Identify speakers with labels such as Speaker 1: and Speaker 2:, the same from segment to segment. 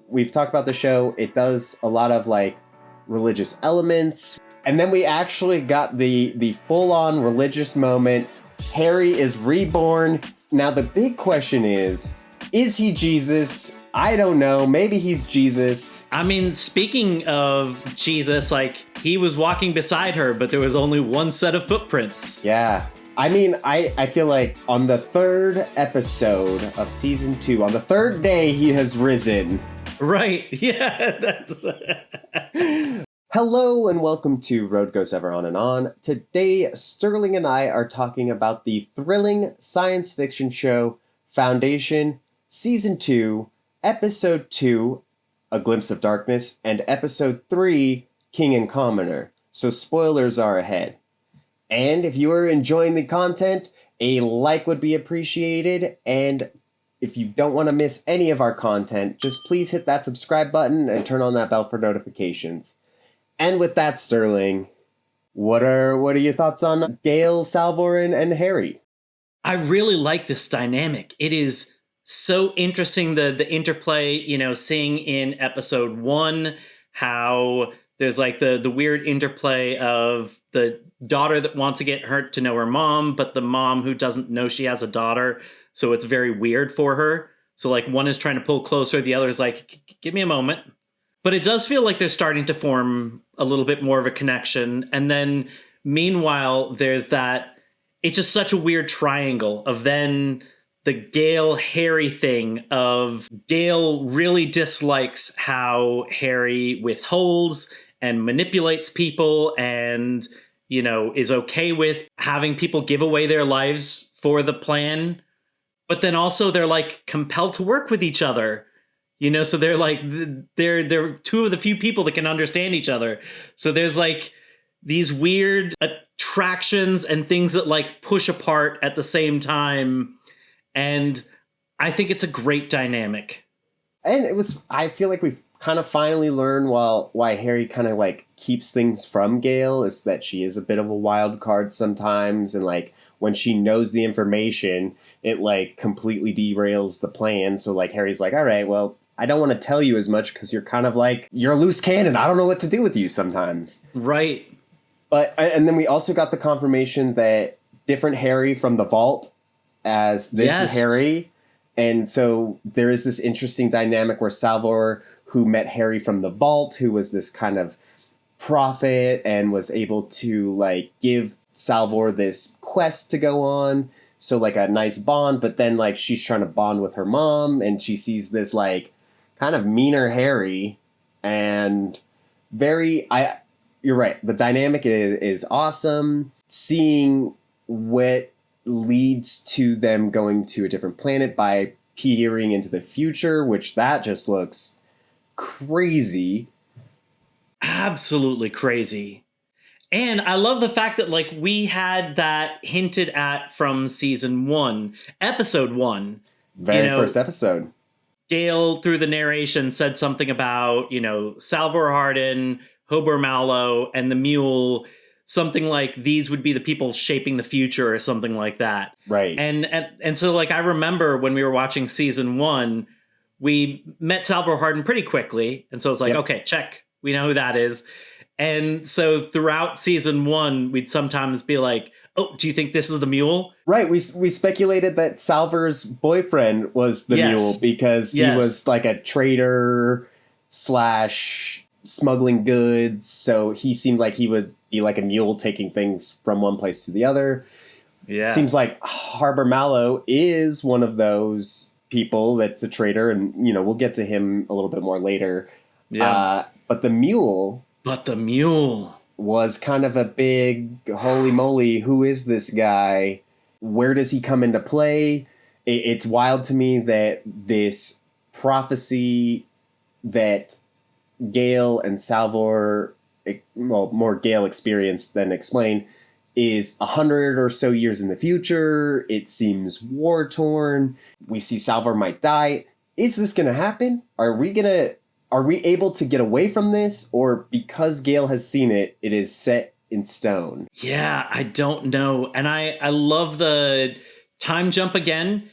Speaker 1: we've talked about the show. It does a lot of like religious elements. And then we actually got the full-on religious moment. Harry is reborn. Now the big question is he Jesus? I don't know. Maybe he's Jesus.
Speaker 2: I mean, speaking of Jesus, like, he was walking beside her, but there was only one set of footprints.
Speaker 1: Yeah. I mean, I feel like on the third episode of season 2, on the third day, he has risen.
Speaker 2: Right. Yeah. That's...
Speaker 1: Hello and welcome to Road Goes Ever On and On. Today, Sterling and I are talking about the thrilling science fiction show Foundation, Season 2, Episode 2, A Glimpse of Darkness, and Episode 3, King and Commoner. So spoilers are ahead. And if you are enjoying the content, a like would be appreciated. And if you don't want to miss any of our content, just please hit that subscribe button and turn on that bell for notifications. And with that, Sterling, what are your thoughts on Gaal, Salvor, and Harry?
Speaker 2: I really like this dynamic. It is so interesting, the interplay, seeing in episode 1 how there's like the weird interplay of the daughter that wants to get her to know her mom, but the mom who doesn't know she has a daughter. So it's very weird for her. So like one is trying to pull closer. The other is like, give me a moment. But it does feel like they're starting to form a little bit more of a connection. And then meanwhile, there's that, it's just such a weird triangle of then the Gaal-Harry thing of Gaal really dislikes how Harry withholds and manipulates people and, is okay with having people give away their lives for the plan. But then also they're like compelled to work with each other. So they're like, they're two of the few people that can understand each other. So there's like these weird attractions and things that like push apart at the same time. And I think it's a great dynamic.
Speaker 1: And I feel like we've kind of finally learned why Harry kind of like keeps things from Gaal is that she is a bit of a wild card sometimes. And like when she knows the information, it like completely derails the plan. So like Harry's like, all right, well, I don't want to tell you as much because you're kind of like, you're a loose cannon. I don't know what to do with you sometimes.
Speaker 2: Right.
Speaker 1: And then we also got the confirmation that different Harry from the vault as this Harry. And so there is this interesting dynamic where Salvor, who met Harry from the vault, who was this kind of prophet and was able to like give Salvor this quest to go on. So like a nice bond, but then like she's trying to bond with her mom and she sees this like kind of meaner Harry and you're right. The dynamic is awesome. Seeing what leads to them going to a different planet by peering into the future, which that just looks crazy.
Speaker 2: Absolutely crazy. And I love the fact that like we had that hinted at from season 1, episode 1.
Speaker 1: Very first episode.
Speaker 2: Gaal, through the narration, said something about, Salvor Hardin, Hobor Mallow, and the Mule, something like these would be the people shaping the future or something like that.
Speaker 1: Right.
Speaker 2: And so like I remember when we were watching season 1, we met Salvor Hardin pretty quickly. And so it's like, okay, check. We know who that is. And so throughout season 1, we'd sometimes be like, oh, do you think this is the Mule?
Speaker 1: Right. We speculated that Salvor's boyfriend was the Mule because he was like a traitor / smuggling goods. So he seemed like he would be like a mule taking things from one place to the other. Yeah. Seems like Harbor Mallow is one of those people that's a traitor. And, we'll get to him a little bit more later. Yeah. But the Mule was kind of a big, holy moly, who is this guy? Where does he come into play? It's wild to me that this prophecy that Gaal and Salvor, well, more Gaal experienced than explained, is 100 or so years in the future. It seems war-torn. We see Salvor might die. Is this going to happen? Are we able to get away from this? Or because Gaal has seen it, it is set in stone?
Speaker 2: Yeah, I don't know. And I love the time jump again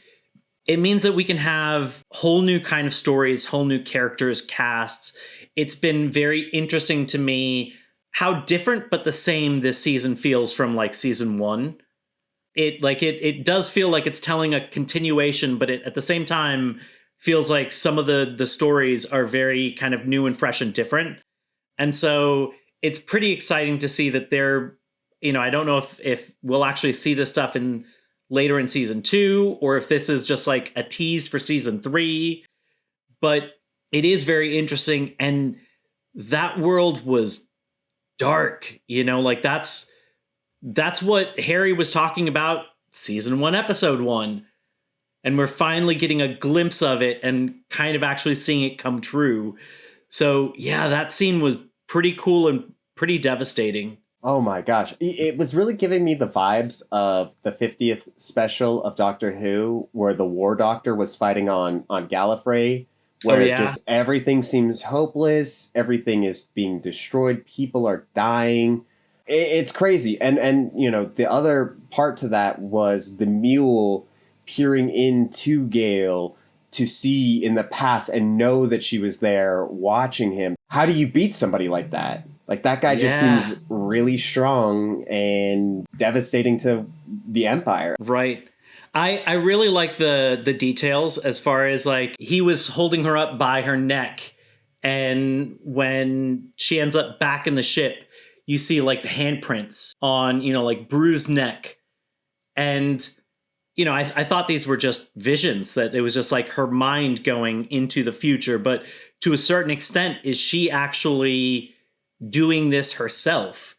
Speaker 2: it means that we can have whole new kind of stories, whole new characters, casts. It's been very interesting to me how different but the same this season feels from like season 1. It does feel like it's telling a continuation, but it at the same time feels like some of the stories are very kind of new and fresh and different. And so it's pretty exciting to see that they're, I don't know if we'll actually see this stuff later in season 2, or if this is just like a tease for season 3, but it is very interesting. And that world was dark, like that's what Harry was talking about season 1, episode 1. And we're finally getting a glimpse of it and kind of actually seeing it come true. So yeah, that scene was pretty cool and pretty devastating.
Speaker 1: Oh my gosh. It was really giving me the vibes of the 50th special of Doctor Who, where the War Doctor was fighting on Gallifrey, where just everything seems hopeless, everything is being destroyed, people are dying. It's crazy. And the other part to that was the mule peering into Gaal to see in the past and know that she was there watching him. How do you beat somebody like that? Like, that guy just seems really strong and devastating to the Empire.
Speaker 2: Right. I really like the details as far as like he was holding her up by her neck, and when she ends up back in the ship, you see like the handprints on, like bruised neck. And, I thought these were just visions, that it was just like her mind going into the future. But to a certain extent, is she actually doing this herself?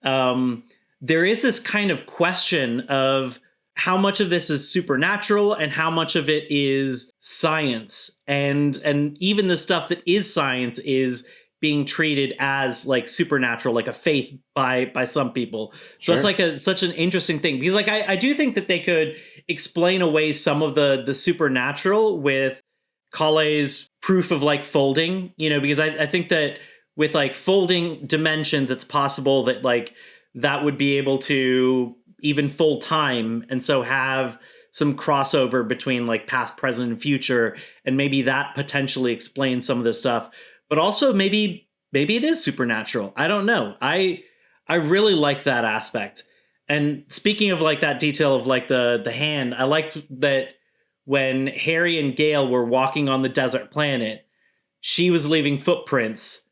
Speaker 2: There is this kind of question of how much of this is supernatural and how much of it is science. And even the stuff that is science is being treated as like supernatural, like a faith by some people. So it's like such an interesting thing, because like I do think that they could explain away some of the supernatural with Kale's proof of like folding, because I think that with like folding dimensions, it's possible that like that would be able to even fold time, and so have some crossover between like past, present, and future, and maybe that potentially explains some of this stuff. But also maybe it is supernatural. I don't know. I really like that aspect. And speaking of like that detail of like the hand, I liked that when Harry and Gaal were walking on the desert planet, she was leaving footprints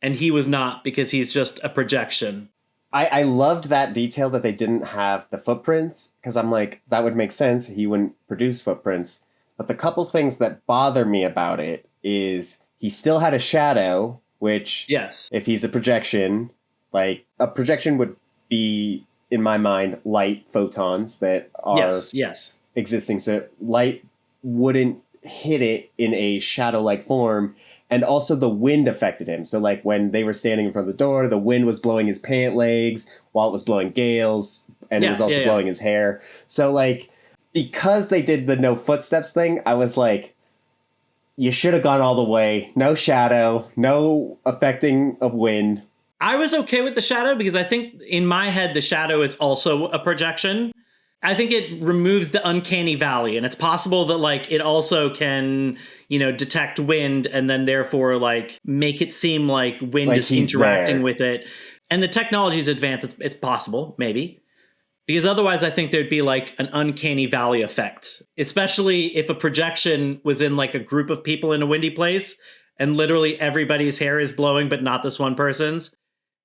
Speaker 2: and he was not, because he's just a projection.
Speaker 1: I loved that detail that they didn't have the footprints, because I'm like, that would make sense. He wouldn't produce footprints. But the couple things that bother me about it is he still had a shadow, which, if he's a projection, like a projection would be, in my mind, light photons that are existing. So light wouldn't hit it in a shadow-like form. And also the wind affected him. So like when they were standing in front of the door, the wind was blowing his pant legs while it was blowing Gale's, and it was also blowing his hair. So like, because they did the no footsteps thing, I was like, you should have gone all the way. No shadow, no affecting of wind.
Speaker 2: I was okay with the shadow, because I think in my head, the shadow is also a projection. I think it removes the uncanny valley, and it's possible that like it also can, detect wind, and then therefore like make it seem like wind is interacting with it. And the technology is advanced. It's possible, maybe. Because otherwise I think there'd be like an uncanny valley effect, especially if a projection was in like a group of people in a windy place and literally everybody's hair is blowing, but not this one person's,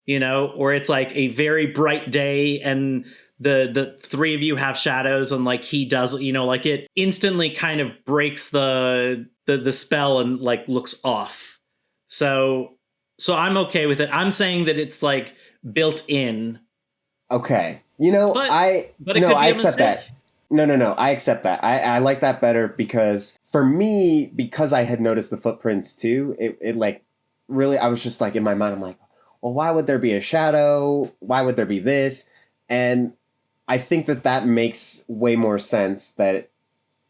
Speaker 2: or it's like a very bright day and the three of you have shadows, and like he does, like it instantly kind of breaks the spell and like looks off. So I'm okay with it. I'm saying that it's like built in.
Speaker 1: Okay. I accept that. No. I accept that. I like that better, because for me, because I had noticed the footprints too, it like really, I was just like in my mind, I'm like, well, why would there be a shadow? Why would there be this? And I think that makes way more sense, that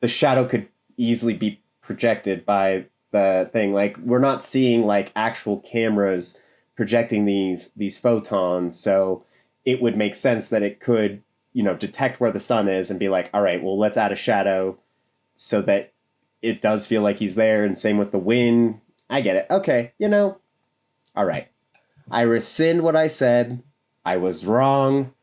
Speaker 1: the shadow could easily be projected by the thing. Like, we're not seeing like actual cameras projecting these photons, so it would make sense that it could, detect where the sun is and be like, all right, well, let's add a shadow so that it does feel like he's there, and same with the wind. I get it. Okay, all right. I rescind what I said. I was wrong.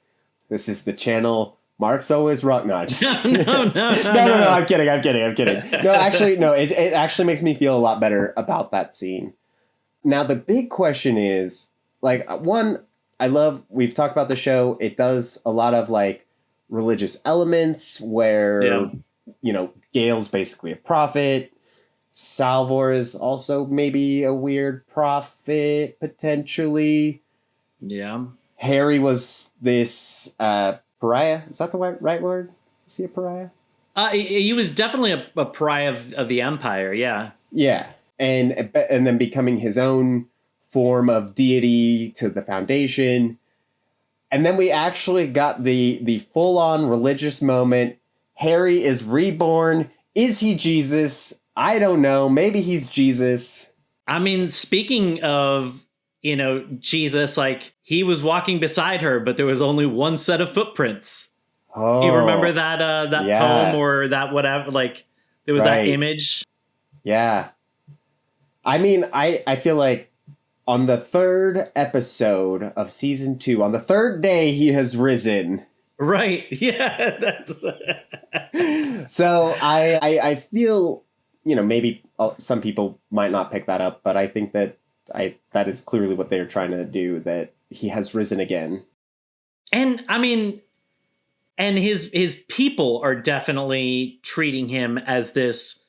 Speaker 1: This is the channel. Mark's always wrong. No,
Speaker 2: no.
Speaker 1: I'm kidding. No, actually, no. It actually makes me feel a lot better about that scene. Now, the big question is, like, one, we've talked about the show. It does a lot of like religious elements where, Gaal's basically a prophet. Salvor is also maybe a weird prophet, potentially.
Speaker 2: Yeah.
Speaker 1: Harry was this pariah. Is that the right word? Is he a pariah?
Speaker 2: He was definitely a pariah of the Empire, yeah.
Speaker 1: Yeah. And then becoming his own form of deity to the Foundation. And then we actually got the full-on religious moment. Harry is reborn. Is he Jesus? I don't know. Maybe he's Jesus.
Speaker 2: I mean, speaking of, Jesus, like, he was walking beside her, but there was only one set of footprints.
Speaker 1: Oh,
Speaker 2: you remember that poem or that whatever? Like, there was that image.
Speaker 1: Yeah. I mean, I feel like on the 3rd episode of season 2, on the 3rd day, he has risen.
Speaker 2: Right. Yeah. That's...
Speaker 1: So I feel, maybe some people might not pick that up, but I think that that is clearly what they're trying to do, that he has risen again.
Speaker 2: And I mean, and his people are definitely treating him as this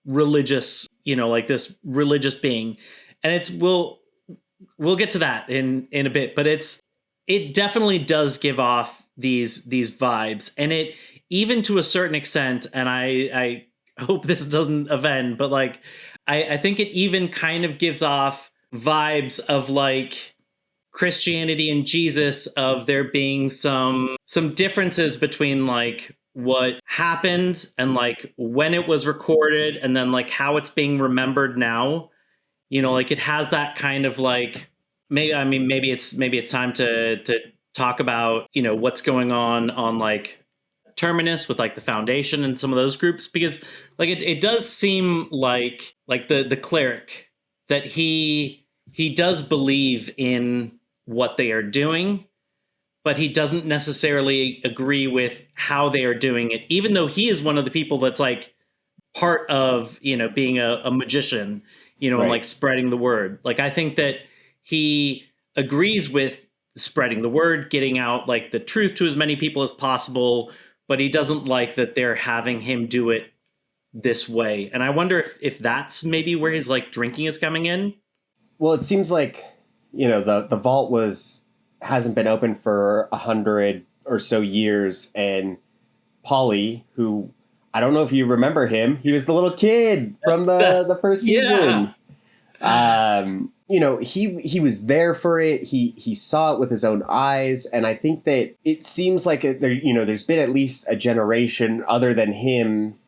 Speaker 2: religious, like this religious being. And we'll get to that in a bit, but it definitely does give off these vibes, and it, even to a certain extent, and I hope this doesn't offend, but like I think it even kind of gives off vibes of like Christianity and Jesus, of there being some differences between like what happened and like when it was recorded, and then like how it's being remembered now. Like it has that kind of like, maybe it's time to talk about, what's going on like Terminus with like the Foundation and some of those groups, because like it does seem like the cleric, that he does believe in what they are doing, but he doesn't necessarily agree with how they are doing it, even though he is one of the people that's like part of, being a magician, and like spreading the word. Like, I think that he agrees with spreading the word, getting out like the truth to as many people as possible, but he doesn't like that they're having him do it this way. And I wonder if that's maybe where his like drinking is coming in.
Speaker 1: Well, it seems like, the vault hasn't been open for 100 or so years, and Polly, who, I don't know if you remember him, he was the little kid from the first season. He was there for it. He saw it with his own eyes, and I think that it seems like there's been at least a generation other than him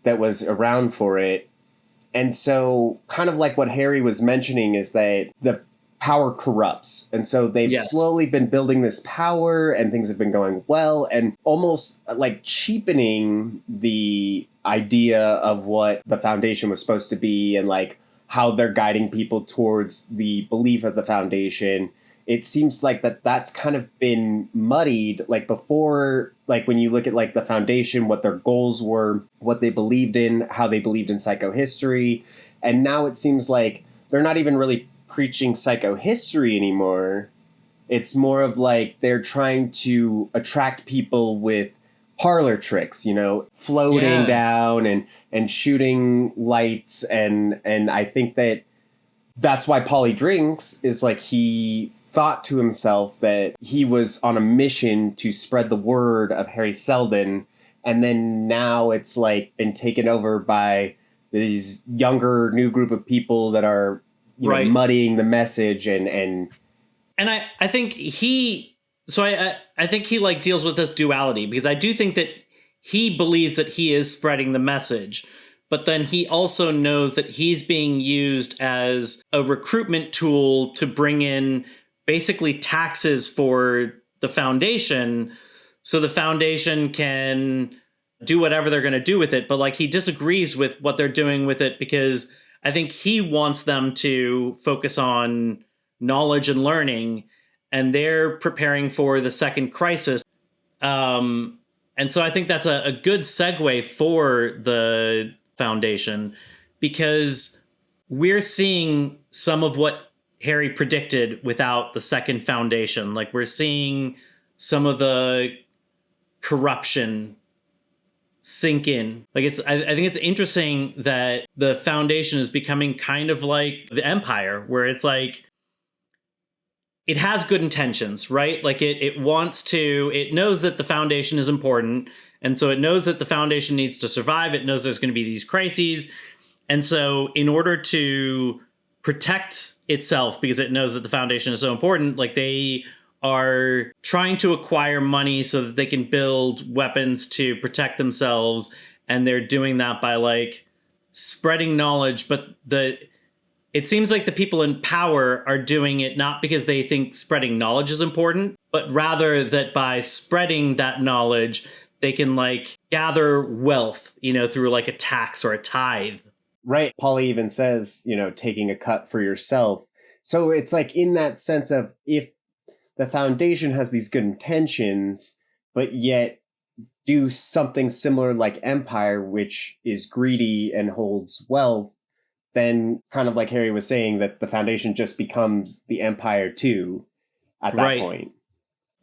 Speaker 1: that was around for it. And so kind of like what Harry was mentioning is that the power corrupts. And so they've slowly been building this power, and things have been going well, and almost like cheapening the idea of what the Foundation was supposed to be, and like how they're guiding people towards the belief of the Foundation. It seems like that's kind of been muddied. Like before, like when you look at like the Foundation, what their goals were, what they believed in, how they believed in psychohistory. And now it seems like they're not even really preaching psychohistory anymore. It's more of like they're trying to attract people with parlor tricks, floating down and shooting lights. And I think that's why Polly drinks, is like he thought to himself that he was on a mission to spread the word of Harry Seldon. And then now it's like been taken over by these younger new group of people that are muddying the message. And
Speaker 2: I think I think he like deals with this duality, because I do think that he believes that he is spreading the message, but then he also knows that he's being used as a recruitment tool to bring in basically taxes for the Foundation, so the Foundation can do whatever they're going to do with it. But like he disagrees with what they're doing with it because I think he wants them to focus on knowledge and learning, and they're preparing for the second crisis. And so I think that's a good segue for the Foundation, because we're seeing some of what Harry predicted without the second Foundation. Like we're seeing some of the corruption sink in. Like I think it's interesting that the Foundation is becoming kind of like the Empire, where it's like it has good intentions, right? Like it knows that the Foundation is important. And so it knows that the Foundation needs to survive. It knows there's going to be these crises. And so in order to protect itself, because it knows that the Foundation is so important, like they are trying to acquire money so that they can build weapons to protect themselves. And they're doing that by like spreading knowledge. But it seems like the people in power are doing it not because they think spreading knowledge is important, but rather that by spreading that knowledge, they can like gather wealth, through like a tax or a tithe.
Speaker 1: Right. Paulie even says, taking a cut for yourself. So it's like in that sense of if the Foundation has these good intentions, but yet do something similar like Empire, which is greedy and holds wealth, then kind of like Harry was saying, that the Foundation just becomes the Empire too at that point.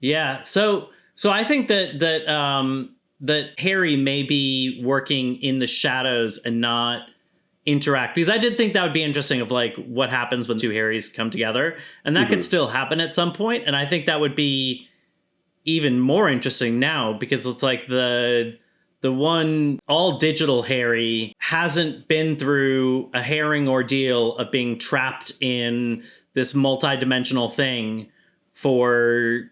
Speaker 2: Yeah. So I think that Harry may be working in the shadows and not interact, because I did think that would be interesting of like what happens when two Harrys come together, and that could still happen at some point. And I think that would be even more interesting now, because it's like the one all digital Harry hasn't been through a harrowing ordeal of being trapped in this multi-dimensional thing for,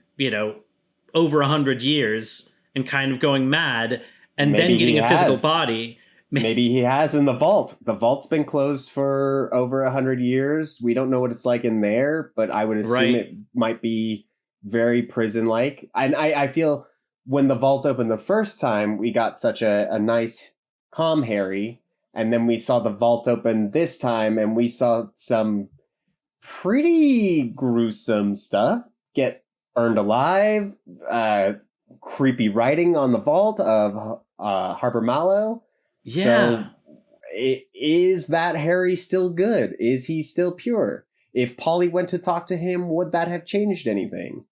Speaker 2: over 100 years and kind of going mad and then getting a physical body.
Speaker 1: Maybe he has in the vault. The vault's been closed for over 100 years. We don't know what it's like in there, but I would assume it might be very prison-like. And I feel when the vault opened the first time, we got such a nice, calm Harry. And then we saw the vault open this time, and we saw some pretty gruesome stuff get burned alive, creepy writing on the vault of Harper Mallow.
Speaker 2: Yeah.
Speaker 1: So is that Harry still good? Is he still pure? If Paulie went to talk to him, would that have changed anything?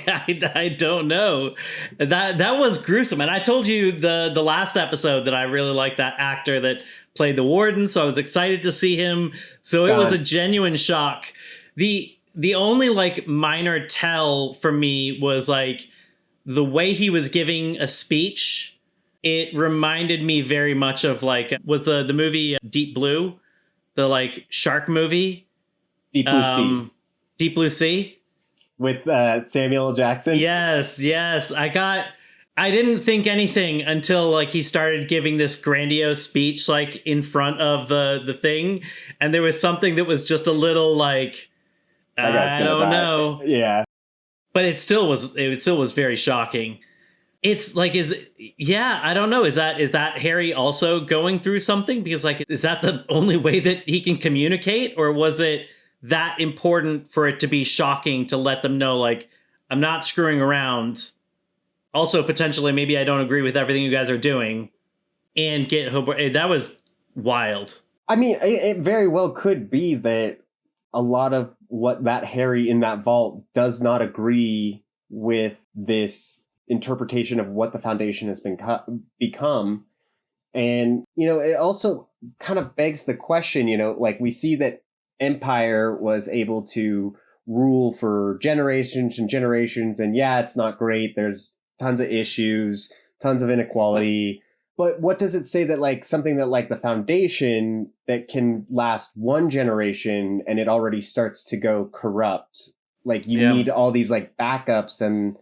Speaker 2: I don't know. That was gruesome. And I told you the last episode that I really liked that actor that played the warden, so I was excited to see him. So it was a genuine shock. The only like minor tell for me was like the way he was giving a speech. It reminded me very much of like, was the movie Deep Blue, the like shark movie?
Speaker 1: Deep Blue Sea.
Speaker 2: Deep Blue Sea?
Speaker 1: With Samuel L. Jackson?
Speaker 2: Yes. I didn't think anything until like he started giving this grandiose speech like in front of the thing. And there was something that was just a little like, I don't know.
Speaker 1: Yeah.
Speaker 2: But it still was very shocking. It's like, I don't know. Is that Harry also going through something? Because like, is that the only way that he can communicate? Or was it that important for it to be shocking to let them know, like, I'm not screwing around. Also, potentially, maybe I don't agree with everything you guys are doing and get that was wild.
Speaker 1: I mean, it very well could be that a lot of what that Harry in that vault does not agree with this interpretation of what the Foundation has become. And, it also kind of begs the question, like we see that Empire was able to rule for generations and generations. And yeah, it's not great. There's tons of issues, tons of inequality. But what does it say that like something that like the Foundation that can last one generation and it already starts to go corrupt? Like you need all these like backups, and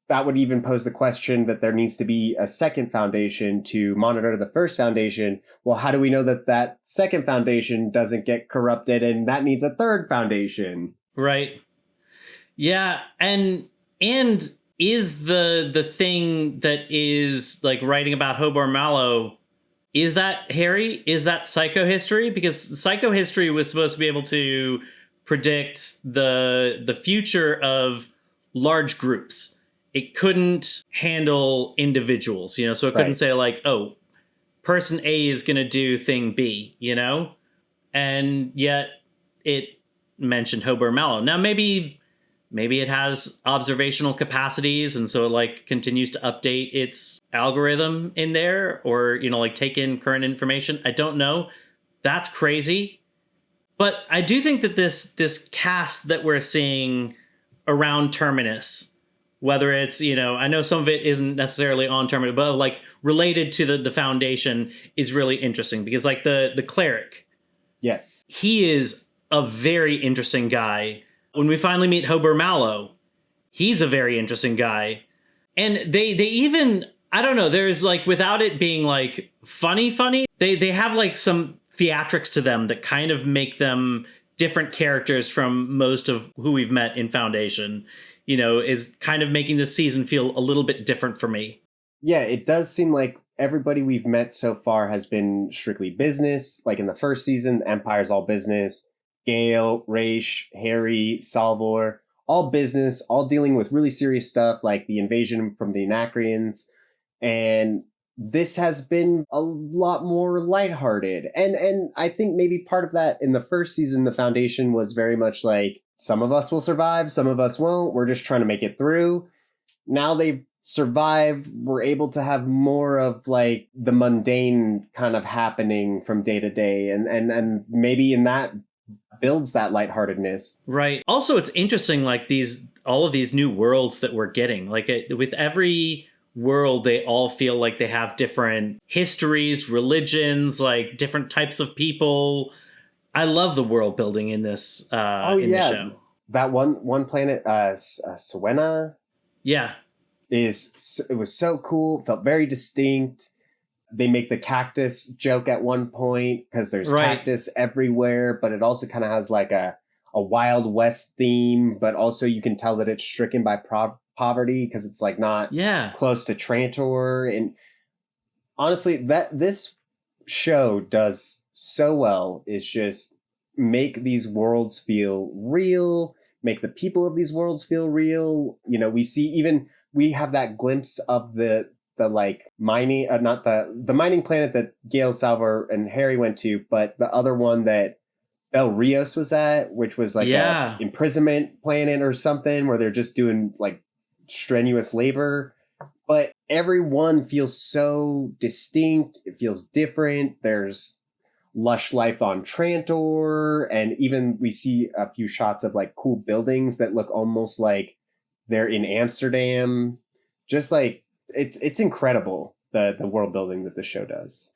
Speaker 1: that would even pose the question that there needs to be a second Foundation to monitor the first Foundation. Well, how do we know that second Foundation doesn't get corrupted and that needs a third Foundation?
Speaker 2: Right. Yeah. And is the thing that is like writing about Hobor Mallow, is that Harry? Is that psychohistory? Because psychohistory was supposed to be able to predict the future of large groups. It couldn't handle individuals, so it couldn't say like, oh, person A is going to do thing B, and yet it mentioned Hobor Mallow. Now maybe it has observational capacities, and so it like continues to update its algorithm in there, or like take in current information. I don't know. That's crazy. But I do think that this cast that we're seeing around Terminus, whether it's, I know some of it isn't necessarily on Terminus, but like related to the Foundation, is really interesting because like the cleric.
Speaker 1: Yes.
Speaker 2: He is a very interesting guy. When we finally meet Hobor Mallow, he's a very interesting guy. And they even, I don't know, there's like, without it being like funny, they have like some theatrics to them that kind of make them different characters from most of who we've met in Foundation, is kind of making this season feel a little bit different for me.
Speaker 1: Yeah, it does seem like everybody we've met so far has been strictly business. Like in the first season, Empire's all business. Gaal, Raish, Harry, Salvor, all business, all dealing with really serious stuff like the invasion from the Anacreons. And this has been a lot more lighthearted. And I think maybe part of that in the first season, the Foundation was very much like, some of us will survive, some of us won't. We're just trying to make it through. Now they've survived. We're able to have more of like the mundane kind of happening from day to day. And maybe in that builds that lightheartedness.
Speaker 2: Right. Also, it's interesting, like all of these new worlds that we're getting, like with every world, they all feel like they have different histories, religions, like different types of people. I love the world building in this. The show.
Speaker 1: That one planet, Siwenna.
Speaker 2: Yeah.
Speaker 1: It was so cool. Felt very distinct. They make the cactus joke at one point because there's cactus everywhere, but it also kind of has like a Wild West theme, but also you can tell that it's stricken by poverty because it's like not close to Trantor. And honestly, that this show does so well is just make these worlds feel real, make the people of these worlds feel real. We have that glimpse of the like mining, not the mining planet that Gaal, Salvor, and Harry went to, but the other one that Bel Riose was at, which was like a imprisonment planet or something where they're just doing like strenuous labor. But everyone feels so distinct. It feels different. There's lush life on Trantor, and even we see a few shots of like cool buildings that look almost like they're in Amsterdam. Just like it's incredible the world building that the show does.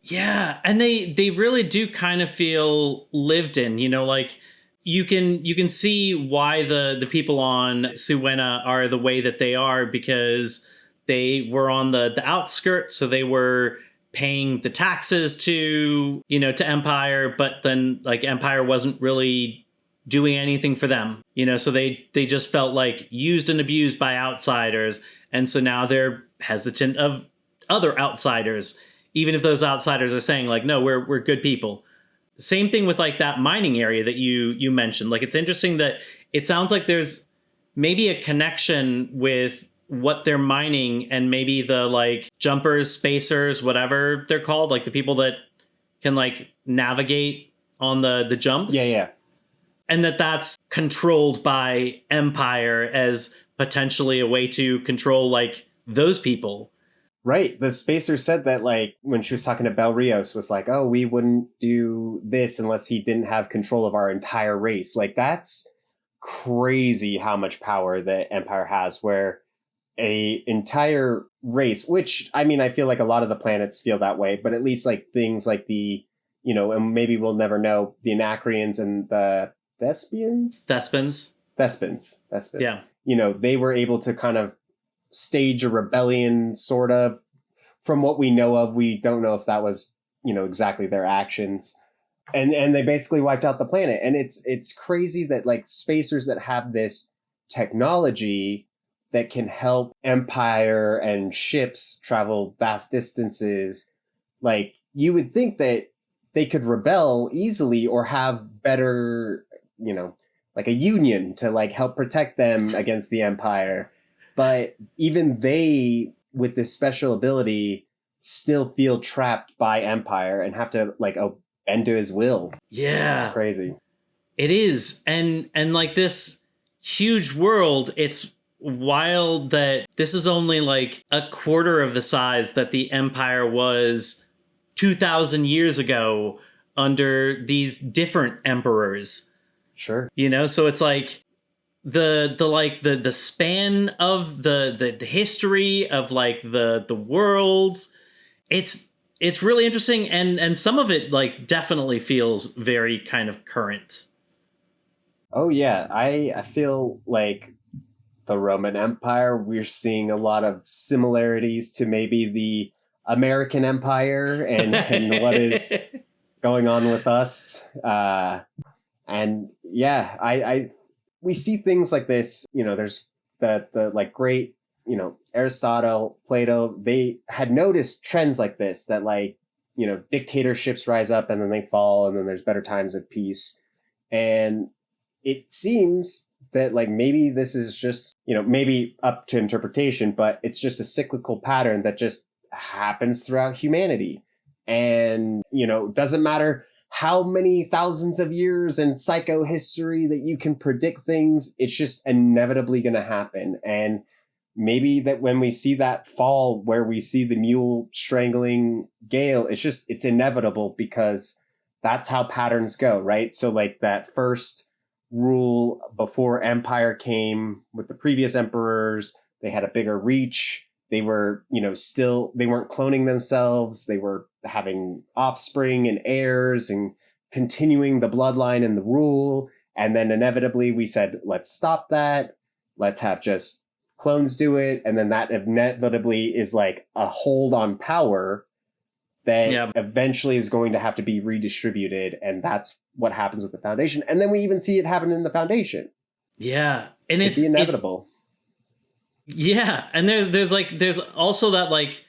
Speaker 2: Yeah, and they really do kind of feel lived in, like you can see why the people on Siwenna are the way that they are, because they were on the outskirts, so they were paying the taxes to Empire, but then like Empire wasn't really doing anything for them, so they just felt like used and abused by outsiders. And so now they're hesitant of other outsiders, even if those outsiders are saying like, no, we're good people. Same thing with like that mining area that you mentioned. Like, it's interesting that it sounds like there's maybe a connection with what they're mining and maybe the like jumpers, spacers, whatever they're called, like the people that can like navigate on the jumps.
Speaker 1: Yeah.
Speaker 2: And that's controlled by Empire as potentially a way to control like those people.
Speaker 1: Right. The spacer said that like when she was talking to Bel Riose was like, oh, we wouldn't do this unless he didn't have control of our entire race. Like, that's crazy how much power the Empire has, where a entire race, which I mean, I feel like a lot of the planets feel that way, but at least like things like the, and maybe we'll never know, the Anacreons and the Thespins. Yeah. They were able to kind of stage a rebellion, sort of. From what we know of, we don't know if that was, exactly their actions. And they basically wiped out the planet. And it's crazy that like spacers that have this technology that can help Empire and ships travel vast distances, like, you would think that they could rebel easily or have better, like a union to like help protect them against the Empire. But even they, with this special ability, still feel trapped by Empire and have to like bend to his will.
Speaker 2: Yeah.
Speaker 1: It's crazy.
Speaker 2: It is. And like this huge world, it's wild that this is only like a quarter of the size that the Empire was 2,000 years ago under these different emperors.
Speaker 1: Sure.
Speaker 2: So it's like the span of the history of like the worlds. It's really interesting, and some of it like definitely feels very kind of current.
Speaker 1: Oh yeah, I feel like the Roman Empire, we're seeing a lot of similarities to maybe the American Empire and what is going on with us. And yeah, we see things like this. There's the like great, Aristotle, Plato, they had noticed trends like this, that like, dictatorships rise up and then they fall and then there's better times of peace. And it seems that like maybe this is just, maybe up to interpretation, but it's just a cyclical pattern that just happens throughout humanity. And, doesn't matter how many thousands of years and psychohistory that you can predict things, it's just inevitably going to happen. And maybe that when we see that fall where we see the mule strangling Gaal, it's inevitable because that's how patterns go, right? So like that first rule before Empire came with the previous emperors, they had a bigger reach. They were, they weren't cloning themselves. They were having offspring and heirs and continuing the bloodline and the rule. And then inevitably we said, let's stop that. Let's have just clones do it. And then that inevitably is like a hold on power that eventually is going to have to be redistributed. And that's what happens with the Foundation. And then we even see it happen in the Foundation.
Speaker 2: Yeah. And it's
Speaker 1: inevitable.
Speaker 2: And there's also that like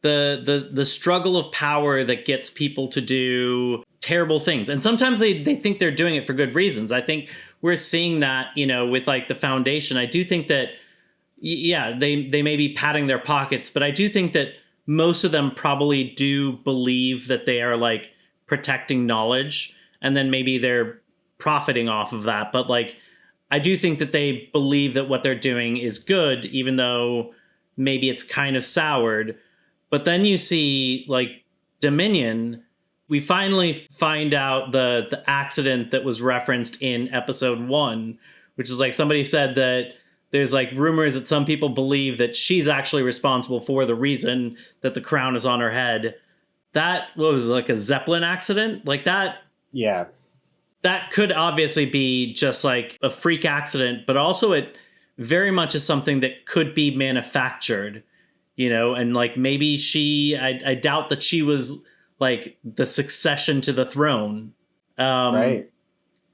Speaker 2: the struggle of power that gets people to do terrible things. And sometimes they think they're doing it for good reasons. I think we're seeing that, with like the Foundation. I do think that, they may be padding their pockets, but I do think that most of them probably do believe that they are like protecting knowledge, and then maybe they're profiting off of that. But like, I do think that they believe that what they're doing is good, even though maybe it's kind of soured. But then you see like Dominion, we finally find out the accident that was referenced in episode 1, which is like somebody said that there's like rumors that some people believe that she's actually responsible for the reason that the crown is on her head. That was like a Zeppelin accident like that.
Speaker 1: Yeah.
Speaker 2: That could obviously be just like a freak accident, but also it very much is something that could be manufactured, and like maybe I doubt that she was like the succession to the throne.
Speaker 1: Right.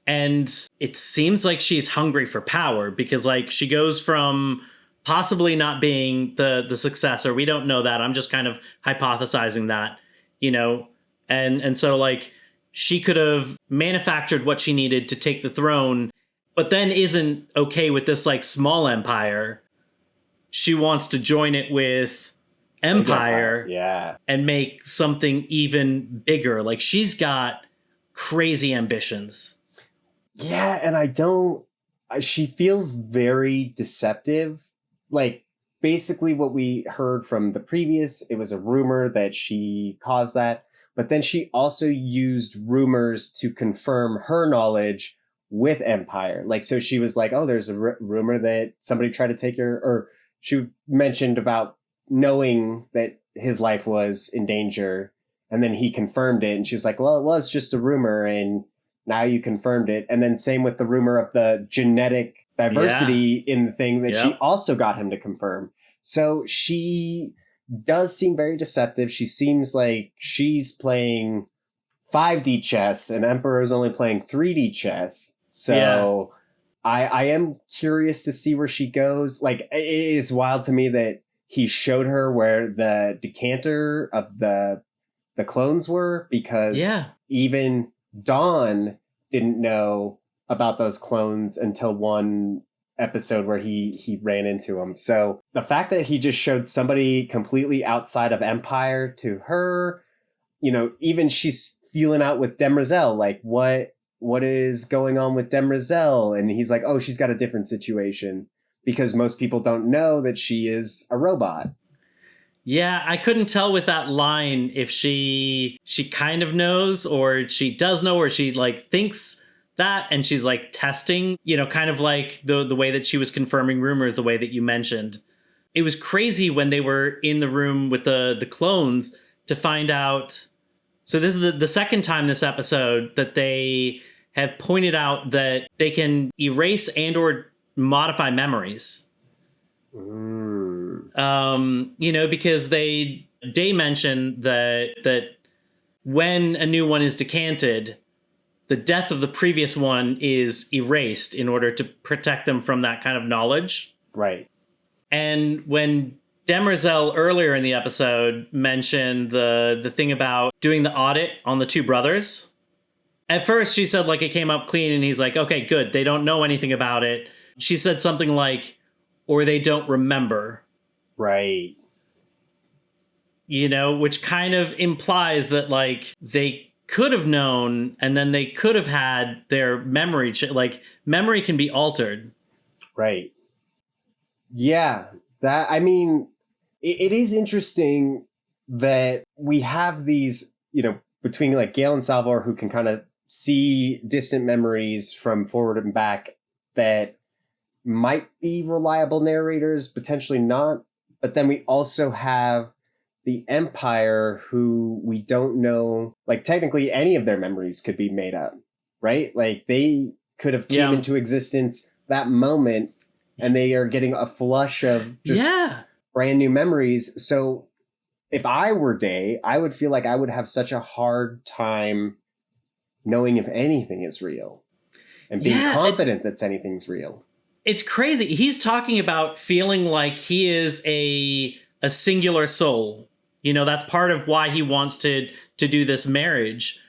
Speaker 2: And it seems like she's hungry for power because like she goes from possibly not being the successor. We don't know that. I'm just kind of hypothesizing that, and so like she could have manufactured what she needed to take the throne, but then isn't okay with this like small empire. She wants to join it with Empire, and make something even bigger. Like she's got crazy ambitions.
Speaker 1: Yeah, and she feels very deceptive. Like, basically what we heard from the previous, it was a rumor that she caused that, but then she also used rumors to confirm her knowledge with Empire. Like, so she was like, oh, there's a rumor that somebody tried to take her, or she mentioned about knowing that his life was in danger, and then he confirmed it, and she was like, well, it was just a rumor, and now you confirmed it. And then same with the rumor of the genetic diversity in the thing that she also got him to confirm. So she does seem very deceptive. She seems like she's playing 5D chess and Emperor is only playing 3D chess. So I am curious to see where she goes. Like, it is wild to me that he showed her where the decanter of the clones were, because even Dawn didn't know about those clones until one episode where he ran into them. So the fact that he just showed somebody completely outside of Empire to her, you know, even she's feeling out with Demerzel, like what is going on with Demerzel? And he's like, oh, she's got a different situation, because most people don't know that she is a robot.
Speaker 2: Yeah, I couldn't tell with that line if she kind of knows, or she does know, or she like thinks that and she's like testing, you know, kind of like the way that she was confirming rumors, the way that you mentioned. It was crazy when they were in the room with the clones to find out. So this is the second time this episode that they have pointed out that they can erase and or modify memories. You know, because they mentioned that when a new one is decanted, the death of the previous one is erased in order to protect them from that kind of knowledge.
Speaker 1: Right.
Speaker 2: And when Demerzel earlier in the episode mentioned the thing about doing the audit on the two brothers, at first she said like it came up clean, and he's like, okay, good. They don't know anything about it. She said something like, or they don't remember.
Speaker 1: Right.
Speaker 2: You know, which kind of implies that like they could have known, and then they could have had their memory. Like memory can be altered.
Speaker 1: Right. Yeah. That, I mean, it is interesting that we have these, you know, between like Gaal and Salvor, who can kind of see distant memories from forward and back, that might be reliable narrators, potentially not. But then we also have the Empire, who we don't know, like technically any of their memories could be made up, right? Like they could have came into existence that moment, and they are getting a flush of just brand new memories. So if I were Day, I would feel like I would have such a hard time knowing if anything is real and being confident that anything's real.
Speaker 2: It's crazy. He's talking about feeling like he is a singular soul. You know, that's part of why he wants to do this marriage.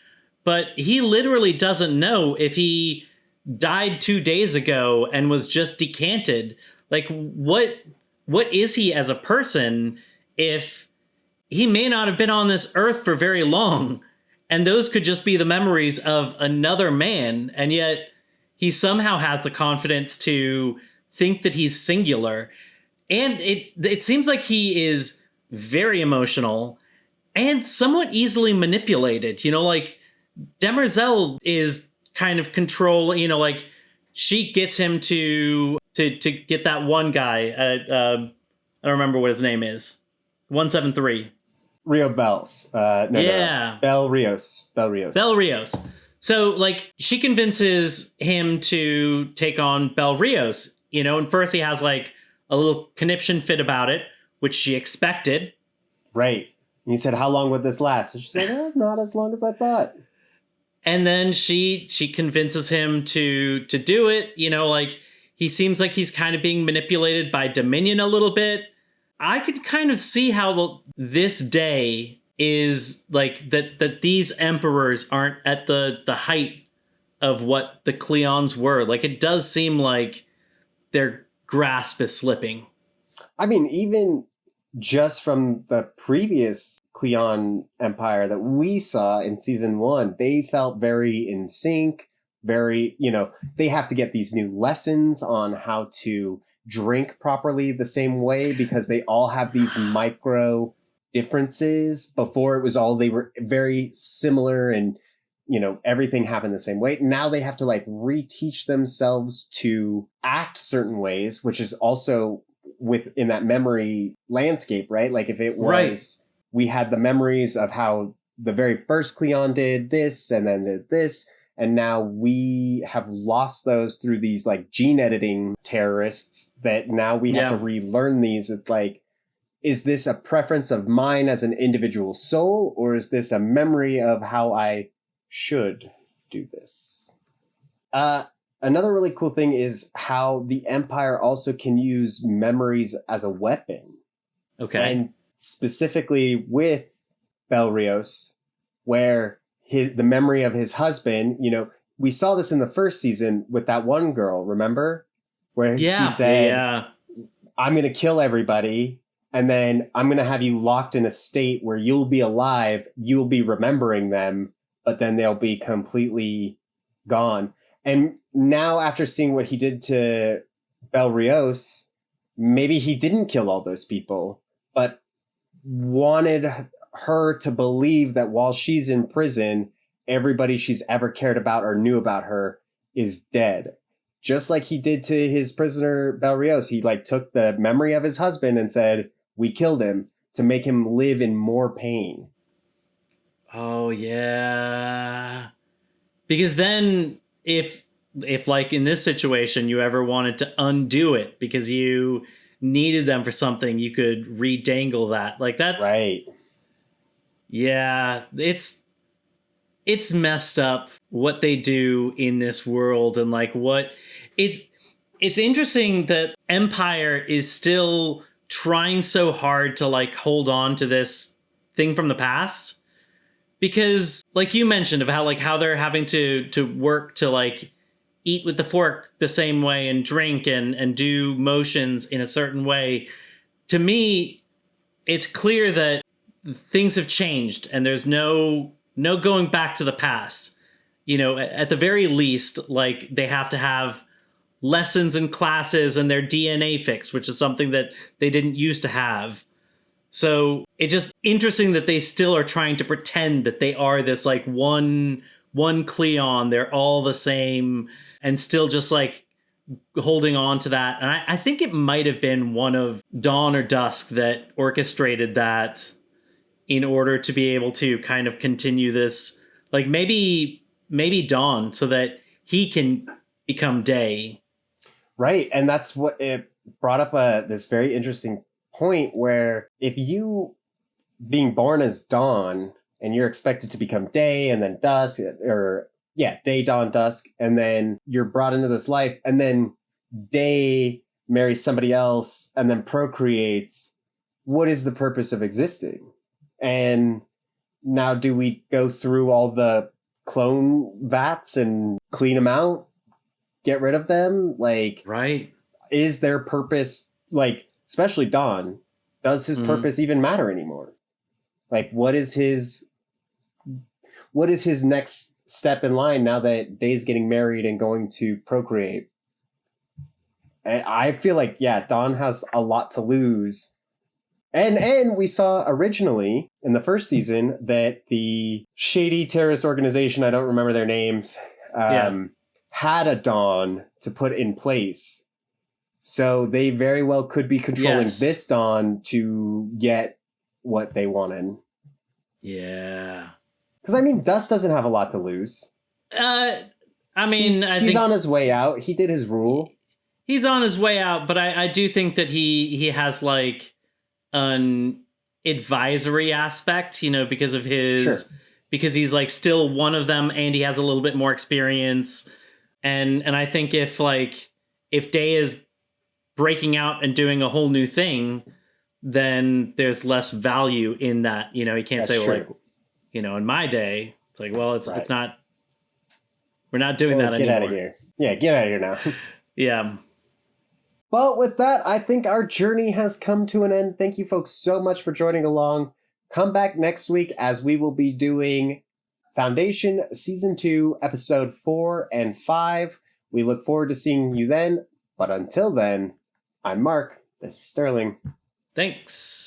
Speaker 2: But he literally doesn't know if he died 2 days ago and was just decanted. Like, what is he as a person if he may not have been on this earth for very long? And those could just be the memories of another man. And yet he somehow has the confidence to think that he's singular. And it seems like he is very emotional and somewhat easily manipulated. You know, like Demerzel is kind of control, you know, like she gets him to get that one guy. I don't remember what his name is. 173.
Speaker 1: Rio Bells. No. Bel Riose. Bel Riose.
Speaker 2: So, like, she convinces him to take on Bel Riose, you know, and first he has, like, a little conniption fit about it, which she expected.
Speaker 1: Right. And he said, how long would this last? And she said, not as long as I thought.
Speaker 2: And then she convinces him to do it. You know, like, he seems like he's kind of being manipulated by Dominion a little bit. I could kind of see how this day is like that these emperors aren't at the height of what the Cleons were. Like, it does seem like their grasp is slipping.
Speaker 1: I mean, even just from the previous Cleon Empire that we saw in season 1, they felt very in sync, very, you know, they have to get these new lessons on how to drink properly the same way, because they all have these micro differences. Before it was all, they were very similar, and, you know, everything happened the same way. Now they have to like reteach themselves to act certain ways, which is also within that memory landscape, right? Like if it was, we had the memories of how the very first Cleon did this and then did this, and now we have lost those through these like gene editing terrorists that now we have to relearn these. It's like, is this a preference of mine as an individual soul, or is this a memory of how I should do this? Another really cool thing is how the Empire also can use memories as a weapon.
Speaker 2: Okay.
Speaker 1: And specifically with Bel Riose, where the memory of his husband, we saw this in the first season with that one girl, remember? Where he said, I'm going to kill everybody, and then I'm going to have you locked in a state where you'll be alive, you'll be remembering them, but then they'll be completely gone. And now, after seeing what he did to Bel Riose, maybe he didn't kill all those people, but wanted her to believe that while she's in prison, everybody she's ever cared about or knew about her is dead. Just like he did to his prisoner, Bel Riose. He took the memory of his husband and said, we killed him, to make him live in more pain.
Speaker 2: Oh, yeah. Because then if like in this situation, you ever wanted to undo it because you needed them for something, you could redangle that. That's
Speaker 1: right.
Speaker 2: Yeah, it's messed up what they do in this world, and what it's interesting that Empire is still trying so hard to hold on to this thing from the past, because you mentioned of how they're having to work to eat with the fork the same way and drink and do motions in a certain way. To me, it's clear that things have changed and there's no going back to the past. At the very least, they have to have lessons in classes and their DNA fixed, which is something that they didn't used to have. So it's just interesting that they still are trying to pretend that they are this one Cleon, they're all the same, and still just holding on to that. And I think it might have been one of Dawn or Dusk that orchestrated that in order to be able to kind of continue this, maybe Dawn, so that he can become Day.
Speaker 1: Right. And that's what it brought up this very interesting point, where if you being born as Dawn and you're expected to become Day and then Dusk, or Day, Dawn, Dusk, and then you're brought into this life, and then Day marries somebody else and then procreates, what is the purpose of existing? And now, do we go through all the clone vats and clean them out, get rid of them?
Speaker 2: Right.
Speaker 1: Is their purpose, especially Dawn, does his purpose even matter anymore? What is his next step in line now that Day's getting married and going to procreate? And I feel Dawn has a lot to lose. And we saw originally in the first season that the shady terrorist organization, I don't remember their names, had a Dawn to put in place. So they very well could be controlling this Dawn to get what they wanted.
Speaker 2: Yeah.
Speaker 1: Because, Dust doesn't have a lot to lose.
Speaker 2: I
Speaker 1: think on his way out. He did his rule.
Speaker 2: He's on his way out, but I do think that he has an advisory aspect, because of his, because he's still one of them and he has a little bit more experience. And I think if Day is breaking out and doing a whole new thing, then there's less value in that. He can't say in my day, it's it's not, we're not doing that anymore.
Speaker 1: Get out of here. Yeah, get out of here now.
Speaker 2: Yeah.
Speaker 1: But with that, I think our journey has come to an end. Thank you folks so much for joining along. Come back next week as we will be doing Foundation Season 2, Episode 4 and 5. We look forward to seeing you then. But until then, I'm Mark. This is Sterling.
Speaker 2: Thanks.